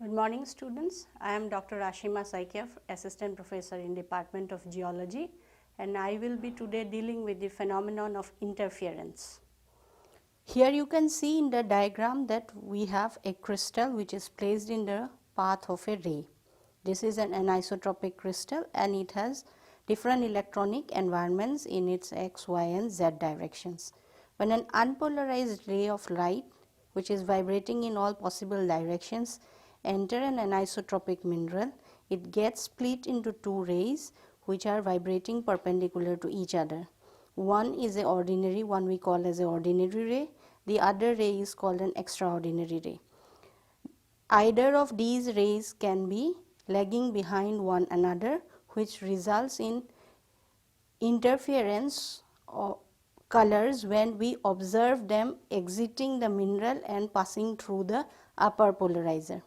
Good morning students, I am Dr. Asima Saikia, Assistant Professor in Department of Geology, and I will be today dealing with the phenomenon of interference. Here you can see in the diagram that we have a crystal which is placed in the path of a ray. This is an anisotropic crystal and it has different electronic environments in its x, y and z directions. When an unpolarized ray of light which is vibrating in all possible directions enter an anisotropic mineral, it gets split into two rays which are vibrating perpendicular to each other. One is a ordinary, one we call as a ordinary ray, the other ray is called an extraordinary ray. Either of these rays can be lagging behind one another, which results in interference of colors when we observe them exiting the mineral and passing through the upper polarizer.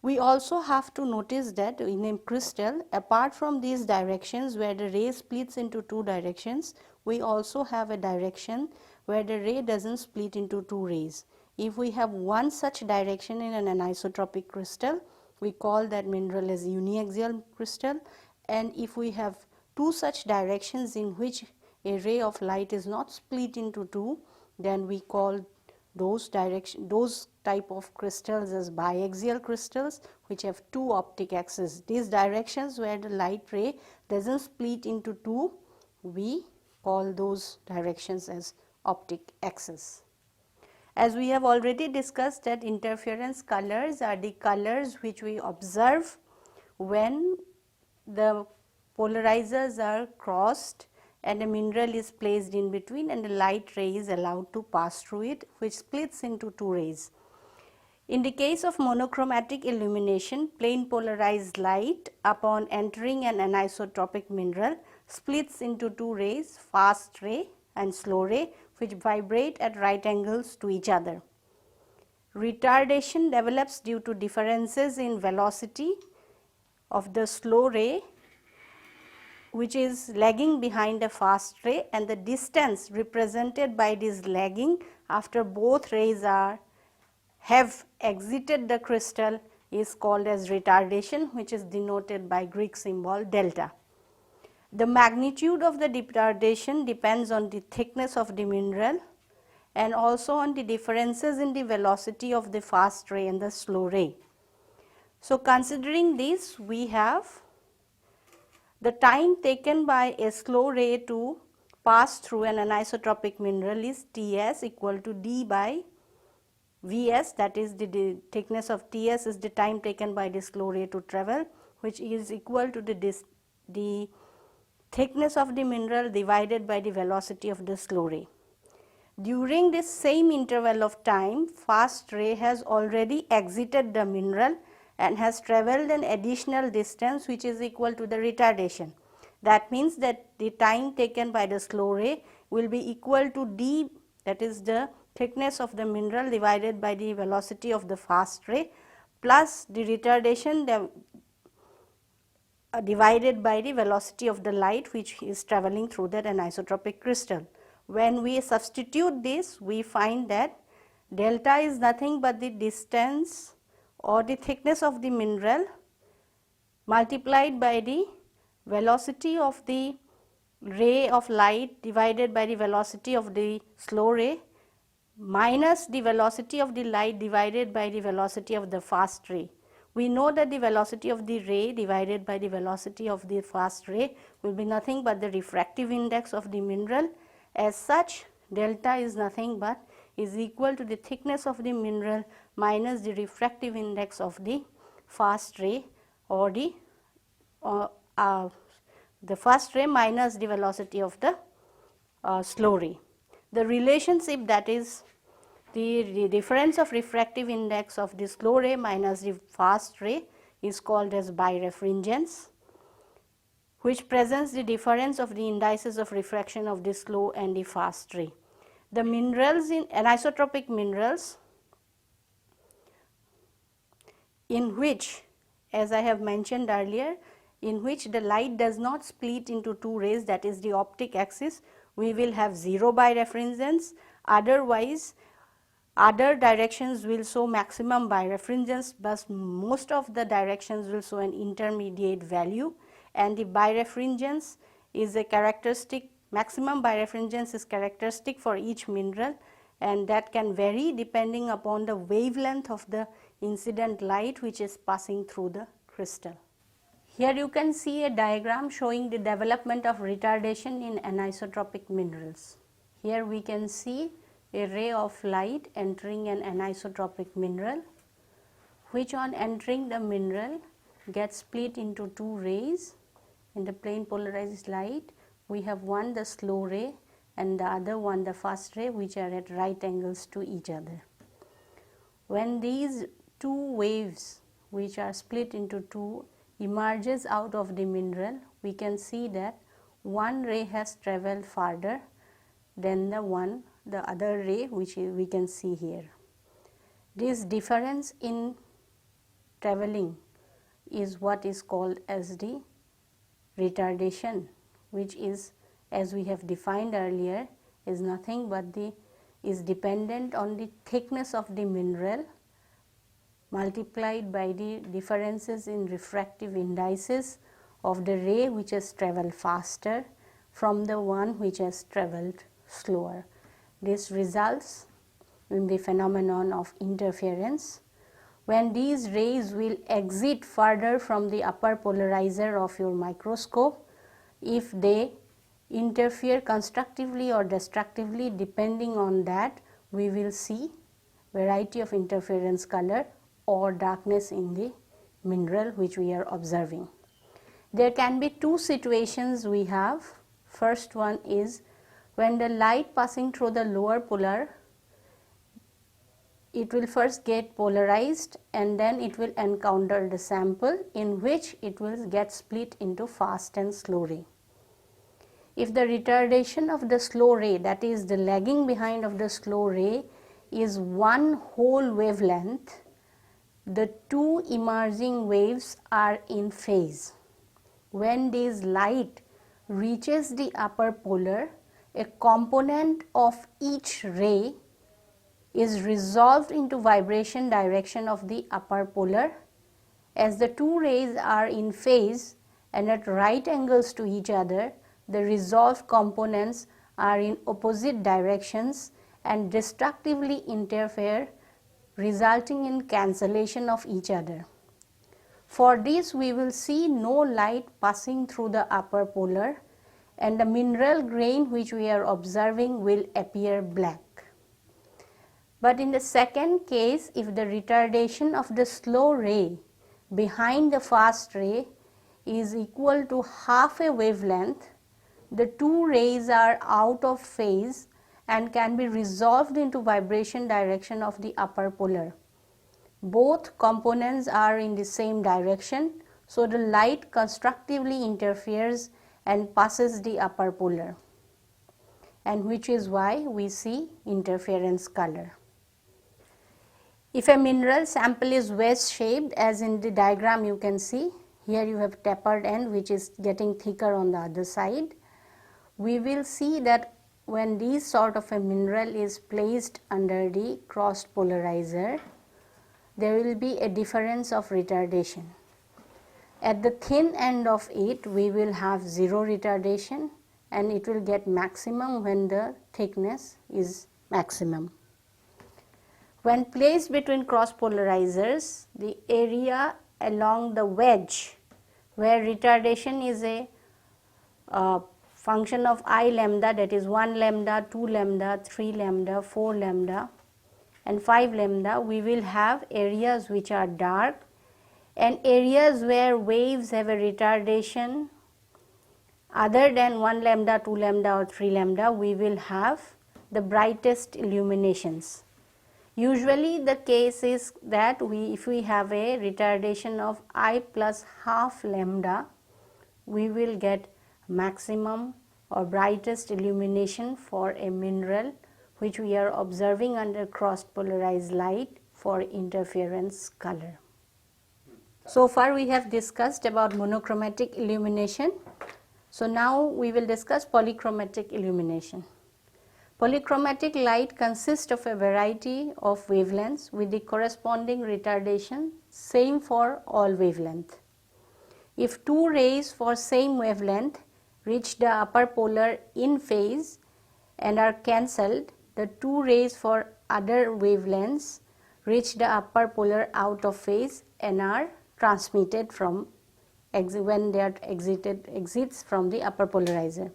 We also have to notice that in a crystal, apart from these directions where the ray splits into two directions, we also have a direction where the ray does not split into two rays. If we have one such direction in an anisotropic crystal, we call that mineral as uniaxial crystal, and if we have two such directions in which a ray of light is not split into two, then we call those type of crystals as biaxial crystals which have two optic axes. These directions where the light ray does not split into two, we call those directions as optic axis. As we have already discussed that interference colors are the colors which we observe when the polarizers are crossed and a mineral is placed in between and the light ray is allowed to pass through it, which splits into two rays. In the case of monochromatic illumination, plain polarized light upon entering an anisotropic mineral splits into two rays, fast ray and slow ray, which vibrate at right angles to each other. Retardation develops due to differences in velocity of the slow ray, which is lagging behind a fast ray, and the distance represented by this lagging after both rays have exited the crystal is called as retardation, which is denoted by Greek symbol delta. The magnitude of the retardation depends on the thickness of the mineral and also on the differences in the velocity of the fast ray and the slow ray. So, considering this, we have the time taken by a slow ray to pass through an anisotropic mineral is Ts equal to d by Vs, that is the thickness of Ts is the time taken by the slow ray to travel, which is equal to the thickness of the mineral divided by the velocity of the slow ray. During this same interval of time, fast ray has already exited the mineral and has travelled an additional distance which is equal to the retardation. That means that the time taken by the slow ray will be equal to d, that is the thickness of the mineral divided by the velocity of the fast ray, plus the retardation divided by the velocity of the light which is travelling through that anisotropic crystal. When we substitute this, we find that delta is nothing but the distance or the thickness of the mineral multiplied by the velocity of the ray of light divided by the velocity of the slow ray minus the velocity of the light divided by the velocity of the fast ray. We know that the velocity of the ray divided by the velocity of the fast ray will be nothing but the refractive index of the mineral. As such, delta is nothing but is equal to the thickness of the mineral minus the refractive index of the fast ray or the fast ray minus the velocity of the slow ray. The relationship, that is the difference of refractive index of the slow ray minus the fast ray, is called as birefringence, which presents the difference of the indices of refraction of the slow and the fast ray. The minerals in anisotropic minerals in which, as I have mentioned earlier, in which the light does not split into two rays, that is the optic axis, we will have 0 birefringence. Otherwise, Other directions will show maximum birefringence, but most of the directions will show an intermediate value, and the birefringence is a characteristic, maximum birefringence is characteristic for each mineral, and that can vary depending upon the wavelength of the incident light which is passing through the crystal. Here you can see a diagram showing the development of retardation in anisotropic minerals. Here we can see a ray of light entering an anisotropic mineral, which on entering the mineral gets split into two rays. In the plane polarized light, we have one the slow ray and the other one the fast ray, which are at right angles to each other. When these two waves, which are split into two, emerges out of the mineral, we can see that one ray has traveled farther than the other ray, which we can see here. This difference in traveling is what is called as the retardation, which is, as we have defined earlier, is nothing but is dependent on the thickness of the mineral multiplied by the differences in refractive indices of the ray which has travelled faster from the one which has travelled slower. This results in the phenomenon of interference. When these rays will exit further from the upper polarizer of your microscope, if they interfere constructively or destructively, depending on that, we will see variety of interference color or darkness in the mineral which we are observing. There can be two situations we have. First one is when the light passing through the lower polar, it will first get polarized and then it will encounter the sample, in which it will get split into fast and slow ray. If the retardation of the slow ray, that is the lagging behind of the slow ray, is one whole wavelength, the two emerging waves are in phase. When this light reaches the upper polar, a component of each ray is resolved into vibration direction of the upper polar. As the two rays are in phase and at right angles to each other, the resolved components are in opposite directions and destructively interfere, resulting in cancellation of each other. For this, we will see no light passing through the upper polar, and the mineral grain which we are observing will appear black. But in the second case, if the retardation of the slow ray behind the fast ray is equal to half a wavelength, the two rays are out of phase and can be resolved into vibration direction of the upper polar. Both components are in the same direction, so the light constructively interferes and passes the upper polar, and which is why we see interference color. If a mineral sample is wedge shaped, as in the diagram you can see, here you have tapered end which is getting thicker on the other side, we will see that when this sort of a mineral is placed under the crossed polarizer, there will be a difference of retardation. At the thin end of it, we will have zero retardation, and it will get maximum when the thickness is maximum. When placed between cross polarizers, the area along the wedge, where retardation is a function of I lambda, that is 1 lambda, 2 lambda, 3 lambda, 4 lambda and 5 lambda, we will have areas which are dark, and areas where waves have a retardation other than 1 lambda, 2 lambda or 3 lambda, we will have the brightest illuminations. Usually the case is that if we have a retardation of I plus half lambda, we will get maximum or brightest illumination for a mineral which we are observing under cross polarized light for interference color. So far we have discussed about monochromatic illumination. So now we will discuss polychromatic illumination. Polychromatic light consists of a variety of wavelengths with the corresponding retardation same for all wavelengths. If two rays for same wavelength reach the upper polar in phase and are cancelled, the two rays for other wavelengths reach the upper polar out of phase and are transmitted from when they are exits from the upper polarizer.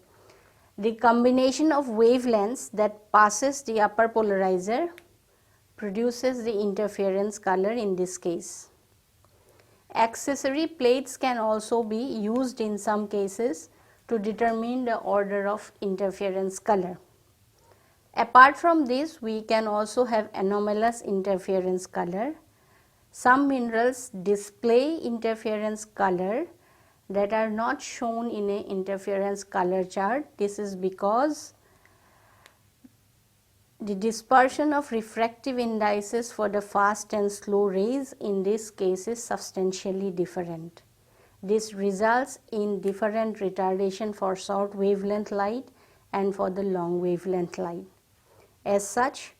The combination of wavelengths that passes the upper polarizer produces the interference color in this case. Accessory plates can also be used in some cases to determine the order of interference color. Apart from this, we can also have anomalous interference color. Some minerals display interference color that are not shown in an interference color chart. This is because the dispersion of refractive indices for the fast and slow rays in this case is substantially different. This results in different retardation for short wavelength light and for the long wavelength light. As such,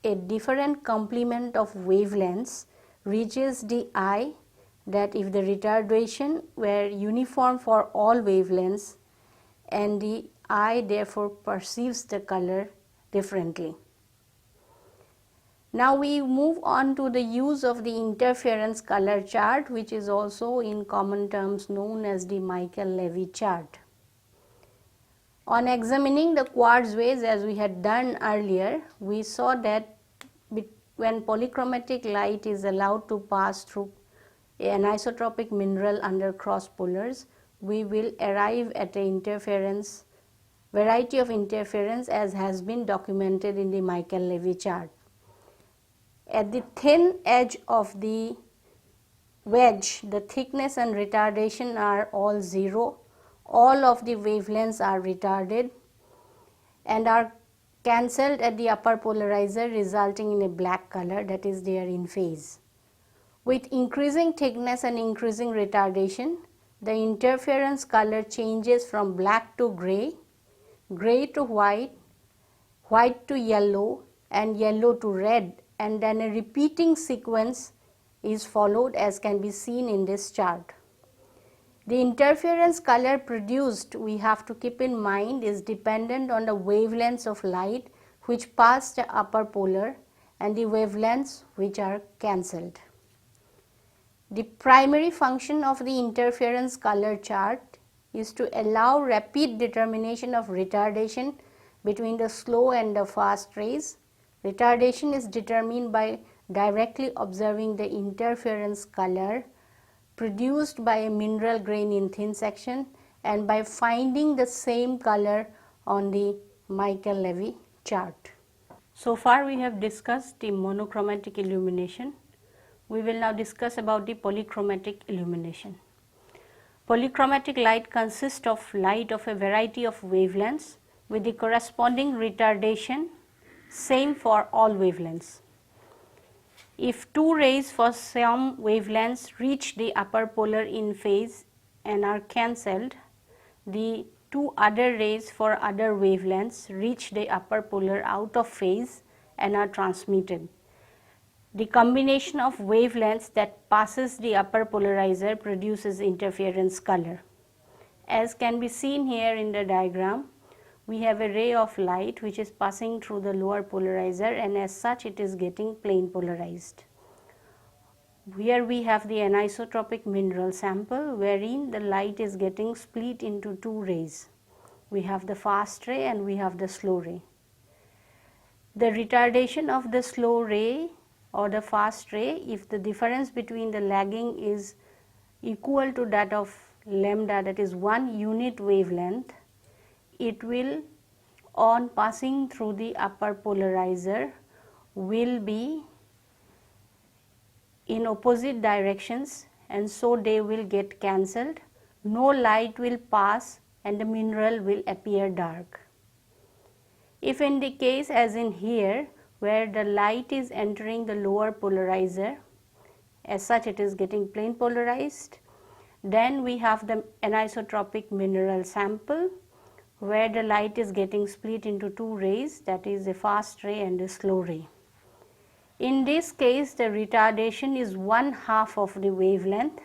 a different complement of wavelengths reaches the eye that if the retardation were uniform for all wavelengths and the eye therefore perceives the color differently. Now we move on to the use of the interference color chart, which is also in common terms known as the Michael-Levy chart. On examining the quartz waves as we had done earlier, we saw that when polychromatic light is allowed to pass through an anisotropic mineral under cross polars, we will arrive at a variety of interference as has been documented in the Michael-Levy chart. At the thin edge of the wedge, the thickness and retardation are all 0. All of the wavelengths are retarded and are cancelled at the upper polarizer, resulting in a black color, that is, they are in phase. With increasing thickness and increasing retardation, the interference color changes from black to gray, gray to white, white to yellow, and yellow to red, and then a repeating sequence is followed as can be seen in this chart. The interference color produced, we have to keep in mind, is dependent on the wavelengths of light which pass the upper polar and the wavelengths which are cancelled. The primary function of the interference color chart is to allow rapid determination of retardation between the slow and the fast rays. Retardation is determined by directly observing the interference color produced by a mineral grain in thin section and by finding the same color on the Michael-Levy chart. So far we have discussed the monochromatic illumination. We will now discuss about the polychromatic illumination. Polychromatic light consists of light of a variety of wavelengths with the corresponding retardation same for all wavelengths. If two rays for some wavelengths reach the upper polar in phase and are cancelled, the two other rays for other wavelengths reach the upper polar out of phase and are transmitted. The combination of wavelengths that passes the upper polarizer produces interference color. As can be seen here in the diagram, we have a ray of light which is passing through the lower polarizer, and as such it is getting plane polarized. Here we have the anisotropic mineral sample wherein the light is getting split into two rays. We have the fast ray and we have the slow ray. The retardation of the slow ray or the fast ray, if the difference between the lagging is equal to that of lambda, that is 1 unit wavelength, it will, on passing through the upper polarizer, will be in opposite directions, and so they will get cancelled. No light will pass and the mineral will appear dark. If in the case as in here, where the light is entering the lower polarizer, as such it is getting plane polarized, then we have the anisotropic mineral sample where the light is getting split into two rays, that is a fast ray and a slow ray. In this case, the retardation is 1/2 of the wavelength.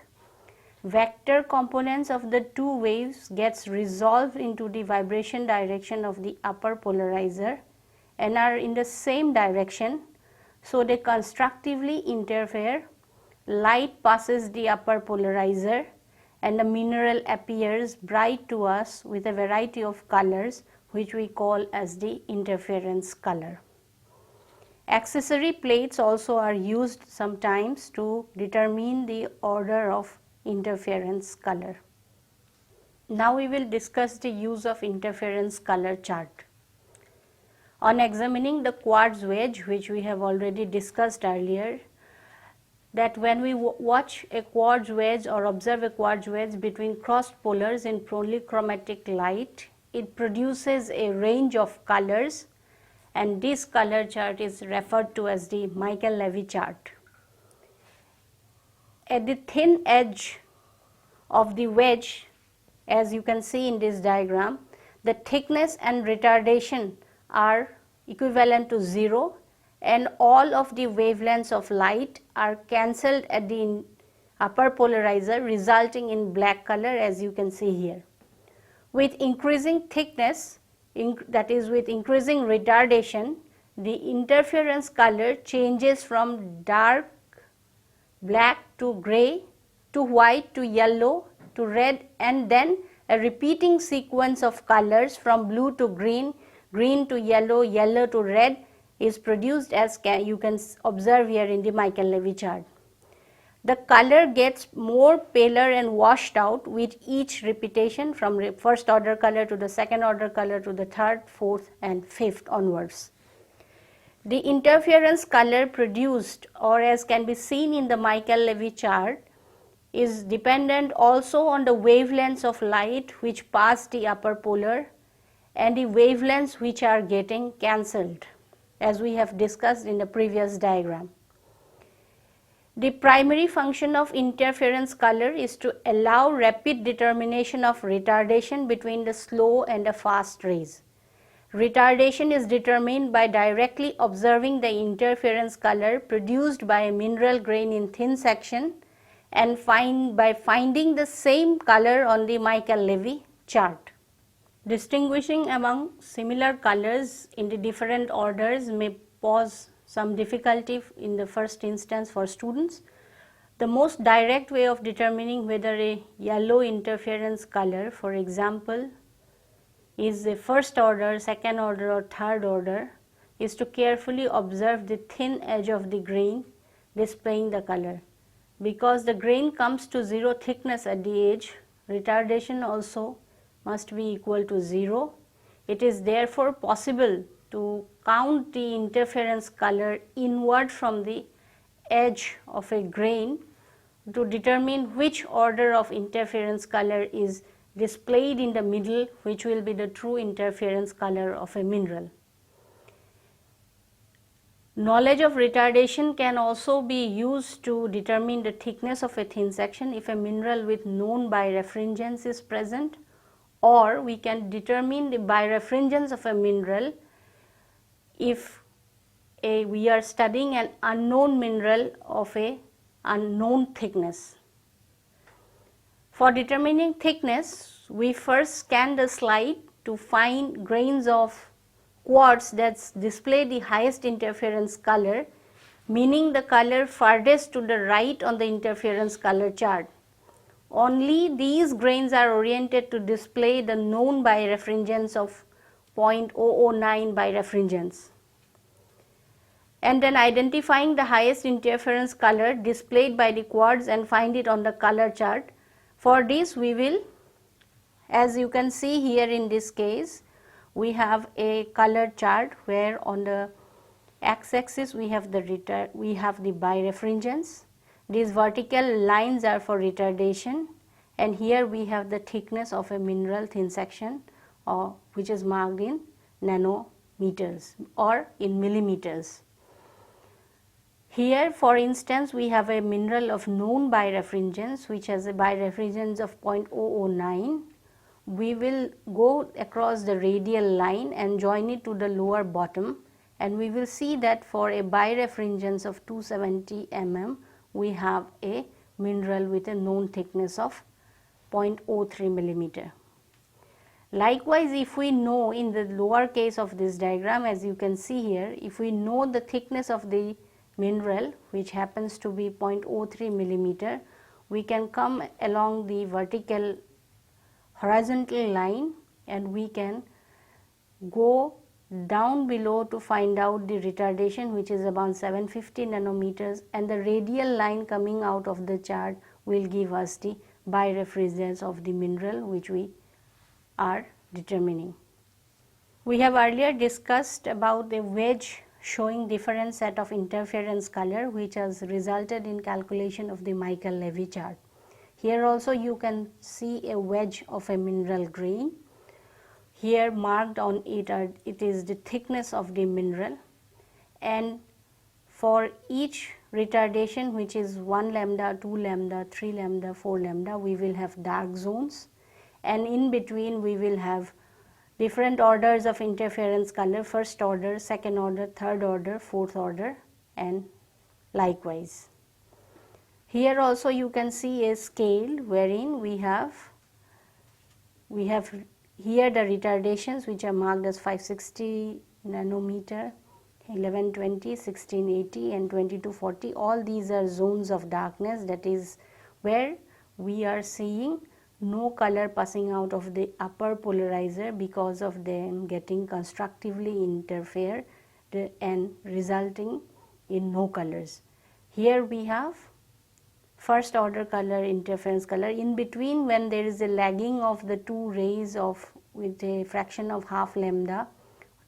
Vector components of the two waves gets resolved into the vibration direction of the upper polarizer and are in the same direction, so they constructively interfere. Light passes the upper polarizer and the mineral appears bright to us with a variety of colors, which we call as the interference color. Accessory plates also are used sometimes to determine the order of interference color. Now we will discuss the use of interference color chart. On examining the quartz wedge, which we have already discussed earlier, that when we watch a quartz wedge or observe a quartz wedge between crossed polars in polychromatic light, it produces a range of colors, and this color chart is referred to as the Michael-Levy chart. At the thin edge of the wedge, as you can see in this diagram, the thickness and retardation are equivalent to 0, and all of the wavelengths of light are cancelled at the upper polarizer, resulting in black color, as you can see here. With increasing thickness, that is with increasing retardation, the interference color changes from dark black to gray to white to yellow to red, and then a repeating sequence of colors from blue to green, green to yellow, yellow to red is produced, as you can observe here in the Michael-Levy chart. The color gets more paler and washed out with each repetition, from first order color to the second order color to the third, fourth and fifth onwards. The interference color produced, or as can be seen in the Michael-Levy chart, is dependent also on the wavelengths of light which pass the upper polar and the wavelengths which are getting cancelled, as we have discussed in the previous diagram. The primary function of interference color is to allow rapid determination of retardation between the slow and the fast rays. Retardation is determined by directly observing the interference color produced by a mineral grain in thin section and by finding the same color on the Michael-Levy chart. Distinguishing among similar colors in the different orders may pose some difficulty in the first instance for students. The most direct way of determining whether a yellow interference color, for example, is a first order, second order or third order, is to carefully observe the thin edge of the grain displaying the color. Because the grain comes to 0 thickness at the edge, retardation also must be equal to 0. It is therefore possible to count the interference color inward from the edge of a grain to determine which order of interference color is displayed in the middle, which will be the true interference color of a mineral. Knowledge of retardation can also be used to determine the thickness of a thin section if a mineral with known birefringence is present, or we can determine the birefringence of a mineral if we are studying an unknown mineral of a unknown thickness. For determining thickness, we first scan the slide to find grains of quartz that display the highest interference color, meaning the color farthest to the right on the interference color chart. Only these grains are oriented to display the known birefringence of 0.009 birefringence. And then identifying the highest interference color displayed by the quartz and find it on the color chart. For this we will, as you can see here in this case, we have a color chart where on the x-axis we have the birefringence. These vertical lines are for retardation, and here we have the thickness of a mineral thin section, which is marked in nanometers or in millimeters. Here, for instance, we have a mineral of known birefringence which has a birefringence of 0.009, we will go across the radial line and join it to the lower bottom, and we will see that for a birefringence of 270 mm we have a mineral with a known thickness of 0.03 millimeter. Likewise, if we know in the lower case of this diagram, as you can see here, if we know the thickness of the mineral, which happens to be 0.03 millimeter, we can come along the vertical horizontal line and we can go down below to find out the retardation, which is about 750 nanometers, and the radial line coming out of the chart will give us the birefringence of the mineral which we are determining. We have earlier discussed about the wedge showing different set of interference color which has resulted in calculation of the Michael-Levy chart. Here also you can see a wedge of a mineral grain. Here marked on it is the thickness of the mineral, and for each retardation, which is 1 lambda, 2 lambda, 3 lambda, 4 lambda, we will have dark zones, and in between we will have different orders of interference color, first order, second order, third order, fourth order, and likewise. Here also you can see a scale wherein we have here the retardations which are marked as 560 nanometer, 1120, 1680 and 2240. All these are zones of darkness, that is where we are seeing no color passing out of the upper polarizer because of them getting constructively interfered and resulting in no colors. Here we have first order color, interference color. In between, when there is a lagging of the two rays of with a fraction of half lambda,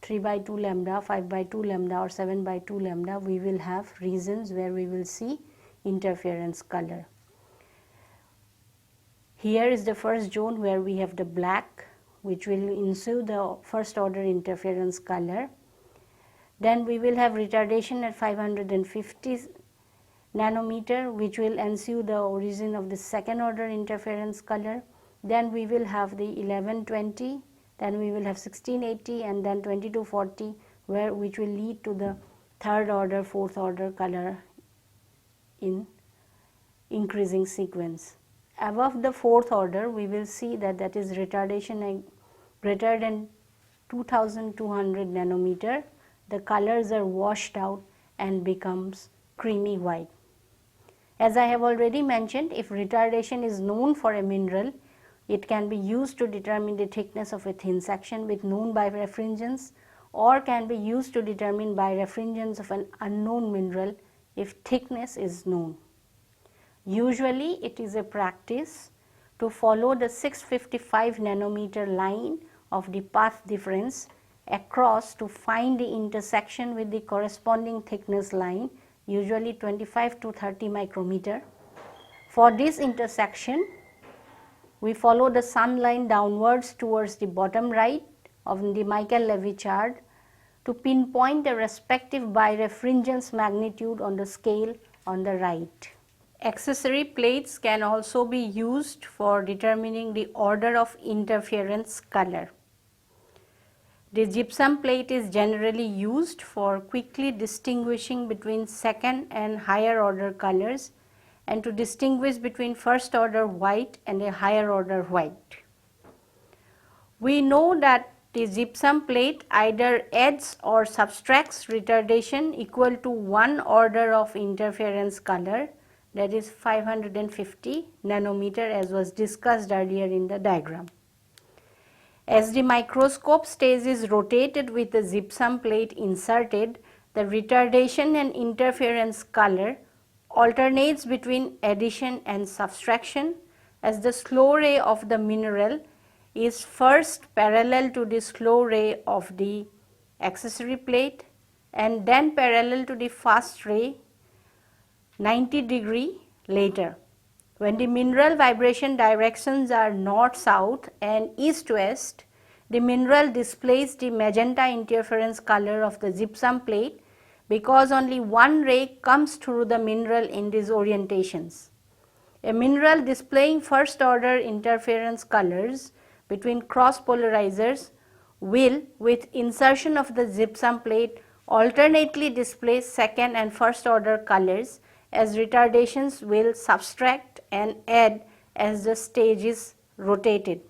3 by 2 lambda, 5 by 2 lambda or 7 by 2 lambda, we will have regions where we will see interference color. Here is the first zone where we have the black, which will ensue the first order interference color. Then we will have retardation at 550 nanometer, which will ensue the origin of the second order interference color. Then we will have the 1120, then we will have 1680 and then 2240, which will lead to the third order, fourth order color in increasing sequence. Above the fourth order, we will see that is retardation greater than 2200 nanometer. The colors are washed out and becomes creamy white. As I have already mentioned, if retardation is known for a mineral, it can be used to determine the thickness of a thin section with known birefringence, or can be used to determine birefringence of an unknown mineral if thickness is known. Usually it is a practice to follow the 655 nanometer line of the path difference across to find the intersection with the corresponding thickness line, usually 25 to 30 micrometer. For this intersection, we follow the sun line downwards towards the bottom right of the Michael-Levy chart to pinpoint the respective birefringence magnitude on the scale on the right. Accessory plates can also be used for determining the order of interference color. The gypsum plate is generally used for quickly distinguishing between second and higher order colors and to distinguish between first order white and a higher order white. We know that the gypsum plate either adds or subtracts retardation equal to one order of interference color, that is 550 nanometer, as was discussed earlier in the diagram. As the microscope stage is rotated with the gypsum plate inserted, the retardation and interference color alternates between addition and subtraction, as the slow ray of the mineral is first parallel to the slow ray of the accessory plate and then parallel to the fast ray 90-degree later. When the mineral vibration directions are north-south and east-west, the mineral displays the magenta interference color of the gypsum plate because only one ray comes through the mineral in these orientations. A mineral displaying first order interference colors between cross polarizers will, with insertion of the gypsum plate, alternately display second and first order colors, as retardations will subtract and add as the stage is rotated.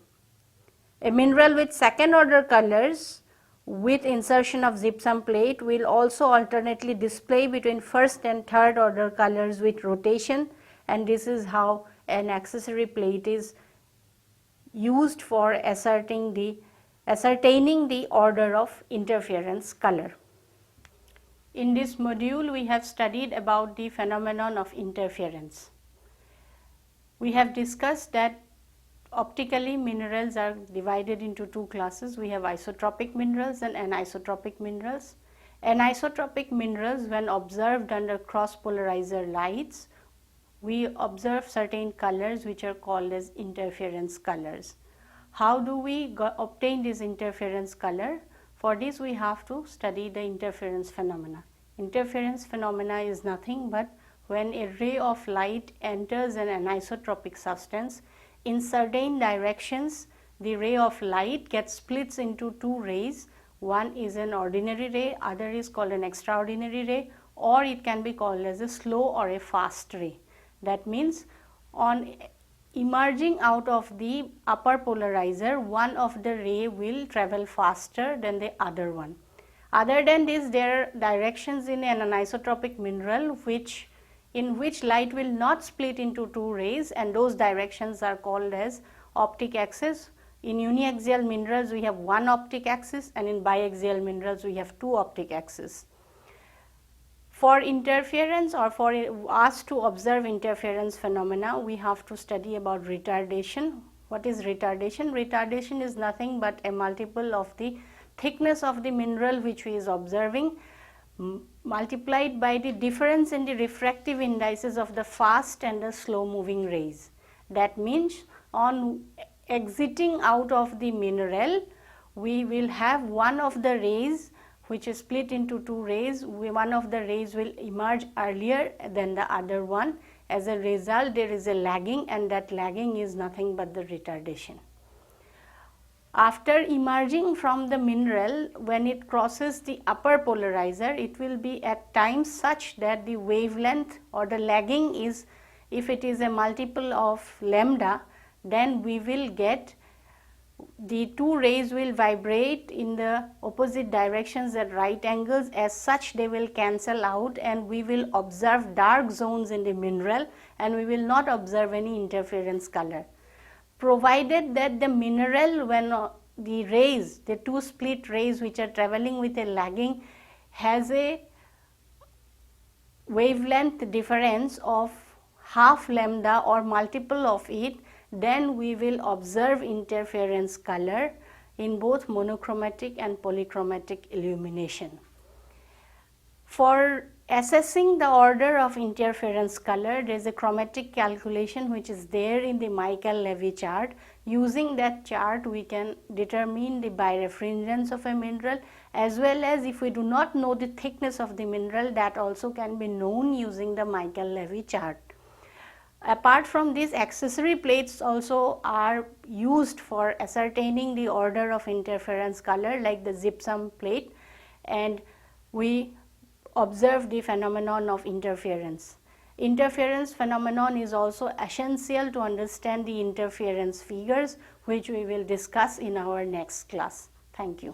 A mineral with second order colors with insertion of gypsum plate will also alternately display between first and third order colors with rotation, and this is how an accessory plate is used for ascertaining the order of interference color. In this module, we have studied about the phenomenon of interference. We have discussed that optically minerals are divided into two classes. We have isotropic minerals and anisotropic minerals. Anisotropic minerals, when observed under cross polarizer lights, we observe certain colors which are called as interference colors. How do we obtain this interference color? For this we have to study the interference phenomena. Interference phenomena is nothing but when a ray of light enters an anisotropic substance, in certain directions the ray of light gets splits into two rays. One is an ordinary ray, other is called an extraordinary ray, or it can be called as a slow or a fast ray. That means on emerging out of the upper polarizer, one of the ray will travel faster than the other one. Other than this, there are directions in an anisotropic mineral in which light will not split into two rays, and those directions are called as optic axis. In uniaxial minerals we have one optic axis, and in biaxial minerals we have two optic axes. For interference, or for us to observe interference phenomena, we have to study about retardation. What is retardation? Retardation is nothing but a multiple of the thickness of the mineral which we is observing multiplied by the difference in the refractive indices of the fast and the slow moving rays. That means on exiting out of the mineral, we will have one of the rays which is split into two rays. One of the rays will emerge earlier than the other one. As a result, there is a lagging, and that lagging is nothing but the retardation. After emerging from the mineral, when it crosses the upper polarizer, it will be at times such that the wavelength or the lagging is, if it is a multiple of lambda, then we will get the two rays will vibrate in the opposite directions at right angles. As such, they will cancel out, and we will observe dark zones in the mineral, and we will not observe any interference color, provided that the mineral, when the rays, the two split rays which are traveling with a lagging, has a wavelength difference of half lambda or multiple of it, then we will observe interference color in both monochromatic and polychromatic illumination. For assessing the order of interference color, there is a chromatic calculation which is there in the Michael-Levy chart. Using that chart, we can determine the birefringence of a mineral, as well as if we do not know the thickness of the mineral, that also can be known using the Michael-Levy chart. Apart from this, accessory plates also are used for ascertaining the order of interference color, like the gypsum plate, and we observe the phenomenon of interference. Interference phenomenon is also essential to understand the interference figures, which we will discuss in our next class. Thank you.